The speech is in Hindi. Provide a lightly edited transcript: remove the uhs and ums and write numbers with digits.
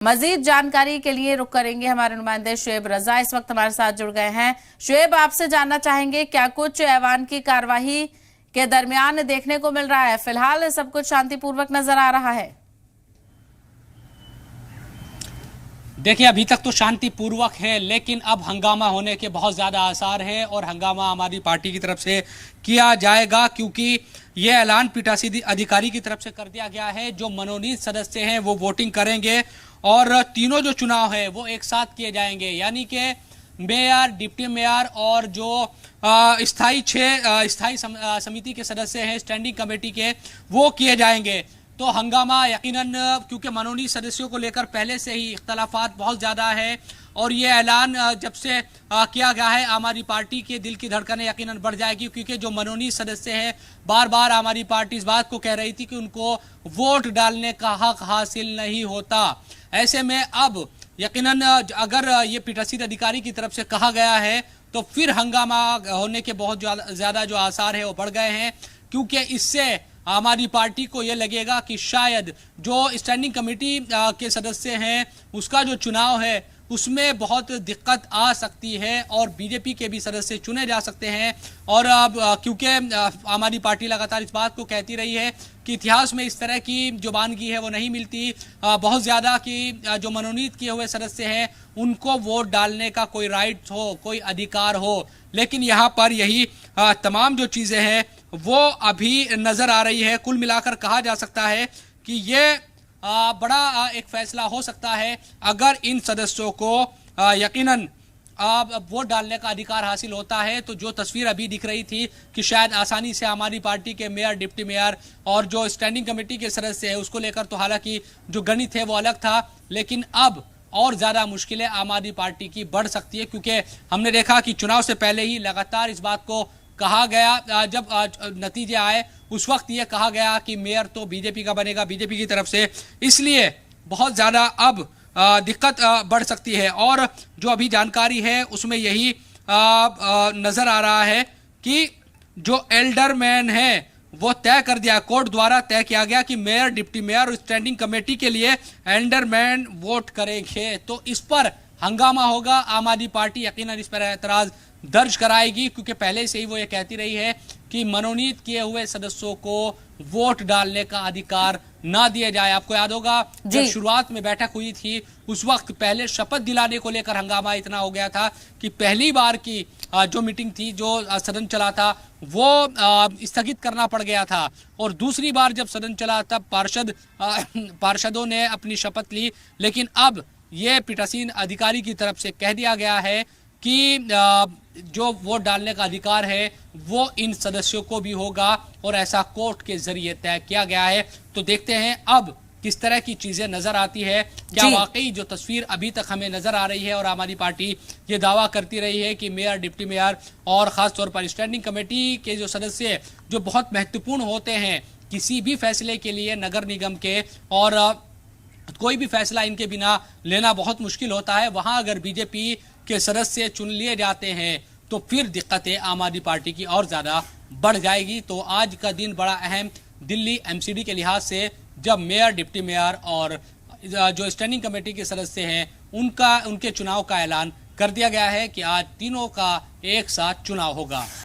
मजीद जानकारी के लिए रुक करेंगे हमारे नुमाइंदे शुएब रजा इस वक्त हमारे साथ जुड़ गए हैं। शुएब, आपसे जानना चाहेंगे क्या कुछ ऐवान की कार्यवाही के दरमियान देखने को मिल रहा है? फिलहाल सब कुछ शांतिपूर्वक नजर आ रहा है। देखिए, अभी तक तो शांतिपूर्वक है, लेकिन अब हंगामा होने के बहुत ज़्यादा आसार हैं और हंगामा हमारी पार्टी की तरफ से किया जाएगा, क्योंकि ये ऐलान पीठासीन अधिकारी की तरफ से कर दिया गया है। जो मनोनीत सदस्य हैं वो वोटिंग करेंगे और तीनों जो चुनाव है वो एक साथ किए जाएंगे, यानी कि मेयर, डिप्टी मेयर और जो स्थायी समिति के सदस्य हैं स्टैंडिंग कमेटी के, वो किए जाएंगे। तो हंगामा यकीनन, क्योंकि मनोनीत सदस्यों को लेकर पहले से ही इख्तलाफात बहुत ज़्यादा है और ये ऐलान जब से किया गया है हमारी पार्टी के दिल की धड़कनें यकीनन बढ़ जाएगी, क्योंकि जो मनोनीत सदस्य हैं बार बार हमारी पार्टी इस बात को कह रही थी कि उनको वोट डालने का हक हासिल नहीं होता। ऐसे में अब यकीनन अगर ये पीठासीन अधिकारी की तरफ से कहा गया है तो फिर हंगामा होने के बहुत ज़्यादा जो आसार है वो बढ़ गए हैं, क्योंकि इससे हमारी पार्टी को यह लगेगा कि शायद जो स्टैंडिंग कमेटी के सदस्य हैं उसका जो चुनाव है उसमें बहुत दिक्कत आ सकती है और बीजेपी के भी सदस्य चुने जा सकते हैं। और अब क्योंकि हमारी पार्टी लगातार इस बात को कहती रही है कि इतिहास में इस तरह की जो बानगी है वो नहीं मिलती बहुत ज़्यादा, कि जो मनोनीत किए हुए सदस्य हैं उनको वोट डालने का कोई राइट हो, कोई अधिकार हो। लेकिन यहाँ पर यही तमाम जो चीज़ें हैं वो अभी नज़र आ रही है। कुल मिलाकर कहा जा सकता है कि ये बड़ा एक फैसला हो सकता है अगर इन सदस्यों को यकीनन वोट डालने का अधिकार हासिल होता है। तो जो तस्वीर अभी दिख रही थी कि शायद आसानी से हमारी पार्टी के मेयर, डिप्टी मेयर और जो स्टैंडिंग कमेटी के सदस्य हैं उसको लेकर तो हालांकि जो गणित है वो अलग था, लेकिन अब और ज़्यादा मुश्किलें आम आदमी पार्टी की बढ़ सकती है, क्योंकि हमने देखा कि चुनाव से पहले ही लगातार इस बात को कहा गया, जब नतीजे आए उस वक्त ये कहा गया कि मेयर तो बीजेपी का बनेगा, बीजेपी की तरफ से, इसलिए बहुत ज़्यादा अब दिक्कत बढ़ सकती है। और जो अभी जानकारी है उसमें यही नज़र आ रहा है कि जो एल्डरमैन है वो तय कर दिया, कोर्ट द्वारा तय किया गया कि मेयर, डिप्टी मेयर और स्टैंडिंग कमेटी के लिए एल्डरमैन वोट करेंगे। तो इस पर हंगामा होगा। आम आदमी पार्टी यकीनन इस पर एतराज़ दर्ज कराएगी, क्योंकि पहले से ही वो ये कहती रही है कि मनोनीत किए हुए सदस्यों को वोट डालने का अधिकार ना दिया जाए। आपको याद होगा जब शुरुआत में बैठक हुई थी उस वक्त पहले शपथ दिलाने को लेकर हंगामा इतना हो गया था कि पहली बार की जो मीटिंग थी, जो सदन चला था, वो स्थगित करना पड़ गया था और दूसरी बार जब सदन चला तब पार्षदों ने अपनी शपथ ली। लेकिन अब ये पीठासीन अधिकारी की तरफ से कह दिया गया है कि जो वोट डालने का अधिकार है वो इन सदस्यों को भी होगा और ऐसा कोर्ट के जरिए तय किया गया है। तो देखते हैं अब किस तरह की चीजें नजर आती है। क्या वाकई जो तस्वीर अभी तक हमें नजर आ रही है और हमारी पार्टी ये दावा करती रही है कि मेयर, डिप्टी मेयर और खास तौर पर स्टैंडिंग कमेटी के जो सदस्य जो बहुत महत्वपूर्ण होते हैं किसी भी फैसले के लिए नगर निगम के, और कोई भी फैसला इनके बिना लेना बहुत मुश्किल होता है, वहां अगर बीजेपी के सदस्य चुन लिए जाते हैं तो फिर दिक्कतें आम आदमी पार्टी की और ज्यादा बढ़ जाएगी। तो आज का दिन बड़ा अहम दिल्ली एमसीडी के लिहाज से, जब मेयर, डिप्टी मेयर और जो स्टैंडिंग कमेटी के सदस्य हैं उनके चुनाव का ऐलान कर दिया गया है कि आज तीनों का एक साथ चुनाव होगा।